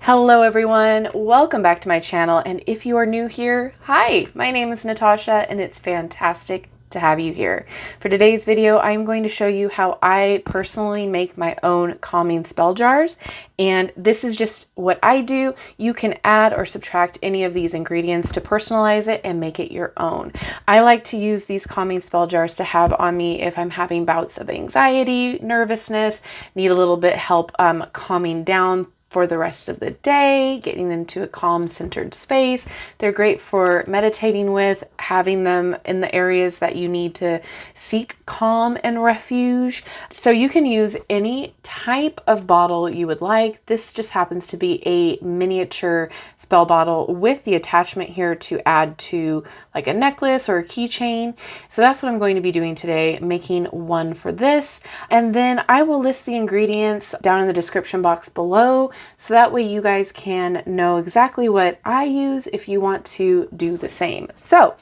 Hello everyone, welcome back to my channel, and if you are new here, hi, my name is Natasha and it's fantastic to have you here. For today's video, I'm going to show you how I personally make my own calming spell jars, and this is just what I do. You can add or subtract any of these ingredients to personalize it and make it your own. I like to use these calming spell jars to have on me if I'm having bouts of anxiety, nervousness, need a little bit help calming down for the rest of the day, getting into a calm centered space. They're great for meditating with, having them in the areas that you need to seek calm and refuge. So you can use any type of bottle you would like. This just happens to be a miniature spell bottle with the attachment here to add to like a necklace or a keychain. So that's what I'm going to be doing today, making one for this. And then I will list the ingredients down in the description box below, so that way you guys can know exactly what I use if you want to do the same. So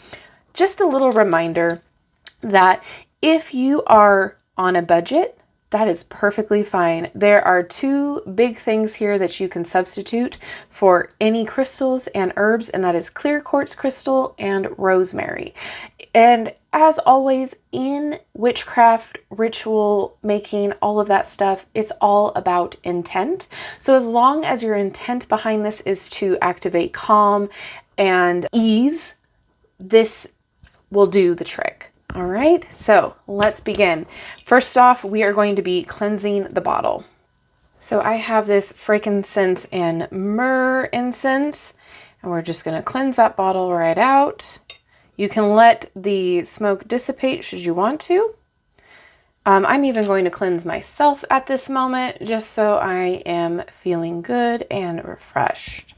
just a little reminder that if you are on a budget, that is perfectly fine. There are two big things here that you can substitute for any crystals and herbs, and that is clear quartz crystal and rosemary. And as always, in witchcraft, ritual making, all of that stuff, it's all about intent. So as long as your intent behind this is to activate calm and ease, this will do the trick. All right, so let's begin. First off, we are going to be cleansing the bottle. So I have this frankincense and myrrh incense, and we're just going to cleanse that bottle right out. You can let the smoke dissipate should you want to. I'm even going to cleanse myself at this moment, just so I am feeling good and refreshed.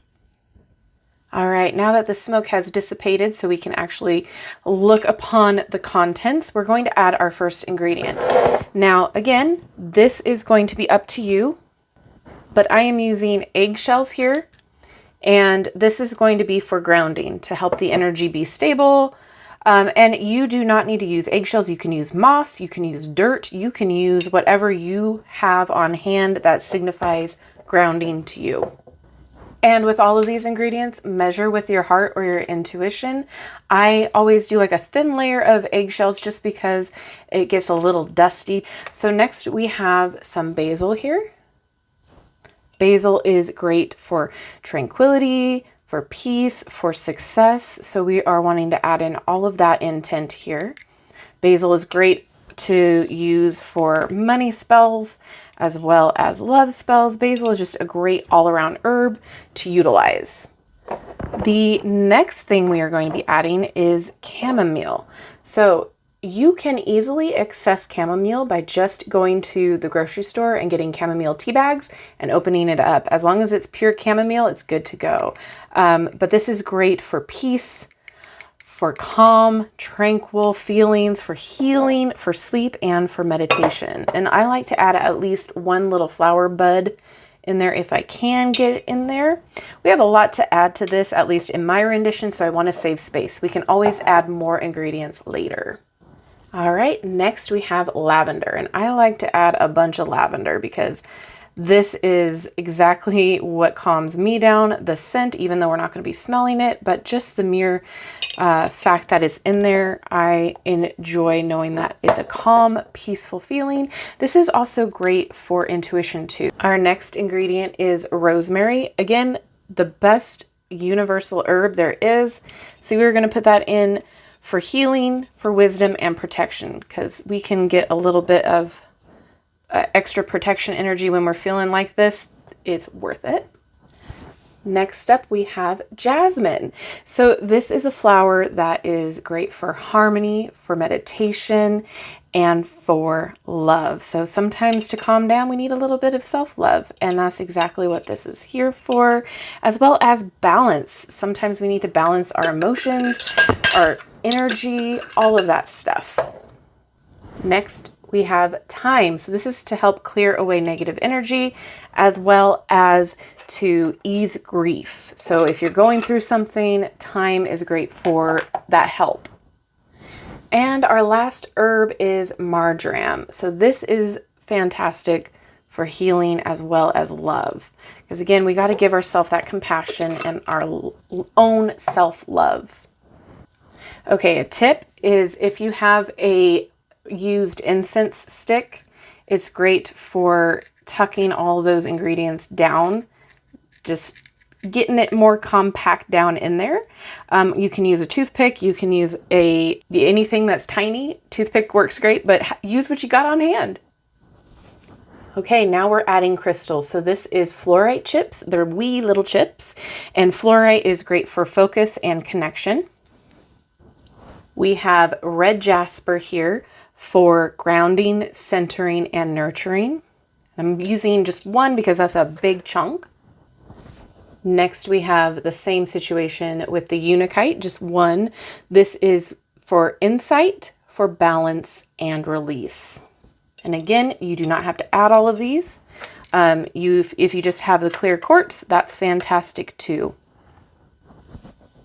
All right, now that the smoke has dissipated so we can actually look upon the contents, we're going to add our first ingredient. Now, again, this is going to be up to you, but I am using eggshells here, and this is going to be for grounding to help the energy be stable. And you do not need to use eggshells. You can use moss, you can use dirt, you can use whatever you have on hand that signifies grounding to you. And with all of these ingredients, measure with your heart or your intuition. I always do like a thin layer of eggshells just because it gets a little dusty. So next we have some basil here. Basil is great for tranquility, for peace, for success. So we are wanting to add in all of that intent here. Basil is great to use for money spells as well as love spells. Basil is just a great all-around herb to utilize. The next thing we are going to be adding is chamomile. So you can easily access chamomile by just going to the grocery store and getting chamomile tea bags and opening it up. As long as it's pure chamomile, it's good to go. But this is great for peace, for calm, tranquil feelings, for healing, for sleep, and for meditation. And I like to add at least one little flower bud in there if I can get it in there. We have a lot to add to this, at least in my rendition, so I want to save space. We can always add more ingredients later. All right, next we have lavender, and I like to add a bunch of lavender because this is exactly what calms me down, the scent, even though we're not going to be smelling it, but just the mere fact that it's in there, I enjoy knowing that it's a calm, peaceful feeling. This is also great for intuition too. Our next ingredient is rosemary. Again, the best universal herb there is. So we're going to put that in for healing, for wisdom, and protection, because we can get a little bit of extra protection energy when we're feeling like this. It's worth it. Next up, we have jasmine. So this is a flower that is great for harmony, for meditation, and for love. So sometimes to calm down, we need a little bit of self-love, and that's exactly what this is here for, as well as balance. Sometimes we need to balance our emotions, our energy, all of that stuff. Next, we have thyme. So this is to help clear away negative energy as well as to ease grief. So if you're going through something, thyme is great for that help. And our last herb is marjoram. So this is fantastic for healing as well as love. Because again, we got to give ourselves that compassion and our own self-love. Okay, a tip is if you have a used incense stick, it's great for tucking all those ingredients down, just getting it more compact down in there. You can use a toothpick, you can use anything that's tiny. Toothpick works great, but use what you got on hand. Okay, now we're adding crystals. So this is fluorite chips. They're wee little chips, and fluorite is great for focus and connection. We have red jasper here for grounding, centering, and nurturing. I'm using just one because that's a big chunk. Next, we have the same situation with the Unakite, just one. This is for insight, for balance, and release. And again, you do not have to add all of these. If you just have the clear quartz, that's fantastic too.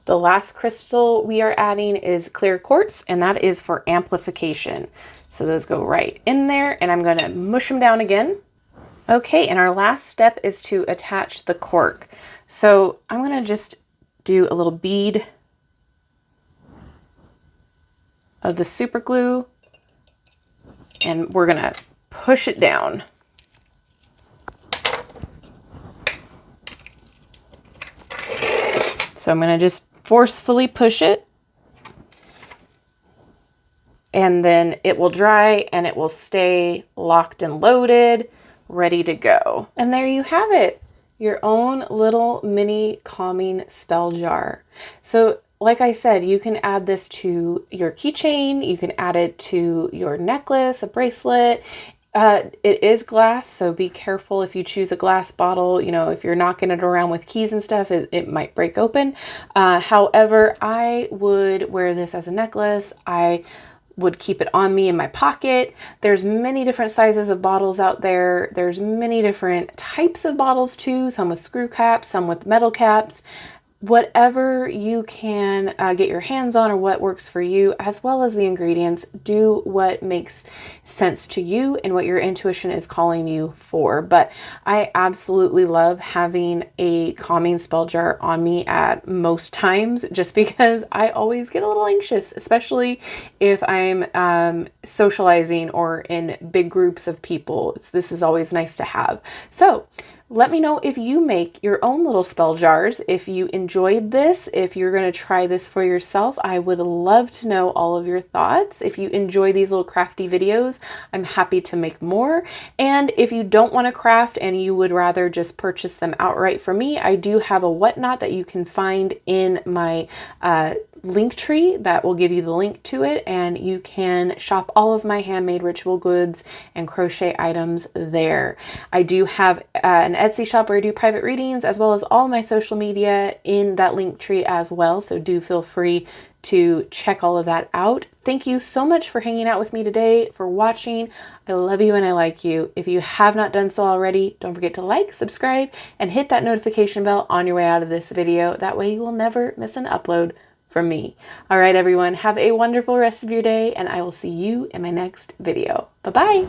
The last crystal we are adding is clear quartz, and that is for amplification. So those go right in there, and I'm going to mush them down again. Okay, and our last step is to attach the cork. So I'm going to just do a little bead of the super glue, and we're going to push it down. So I'm going to just forcefully push it, and then it will dry and it will stay locked and loaded, ready to go. And there you have it, your own little mini calming spell jar. So like I said, you can add this to your keychain, you can add it to your necklace, a bracelet. It is glass, so be careful if you choose a glass bottle. You know, if you're knocking it around with keys and stuff, it might break open. However, I would wear this as a necklace. I would keep it on me in my pocket. There's many different sizes of bottles out there. There's many different types of bottles too, some with screw caps, some with metal caps. Whatever you can get your hands on or what works for you, as well as the ingredients, do what makes sense to you and what your intuition is calling you for. But I absolutely love having a calming spell jar on me at most times, just because I always get a little anxious, especially if I'm socializing or in big groups of people. This is always nice to have. So let me know if you make your own little spell jars, if you enjoyed this, if you're going to try this for yourself. I would love to know all of your thoughts. If you enjoy these little crafty videos, I'm happy to make more. And if you don't want to craft and you would rather just purchase them outright from me, I do have a whatnot that you can find in my link tree that will give you the link to it, and you can shop all of my handmade ritual goods and crochet items there. I do have an Etsy shop where I do private readings, as well as all my social media in that link tree as well, so do feel free to check all of that out. Thank you so much for hanging out with me today, for watching. I love you and I like you. If you have not done so already, don't forget to like, subscribe, and hit that notification bell on your way out of this video. That way you will never miss an upload from me. All right, everyone, have a wonderful rest of your day, and I will see you in my next video. Bye-bye.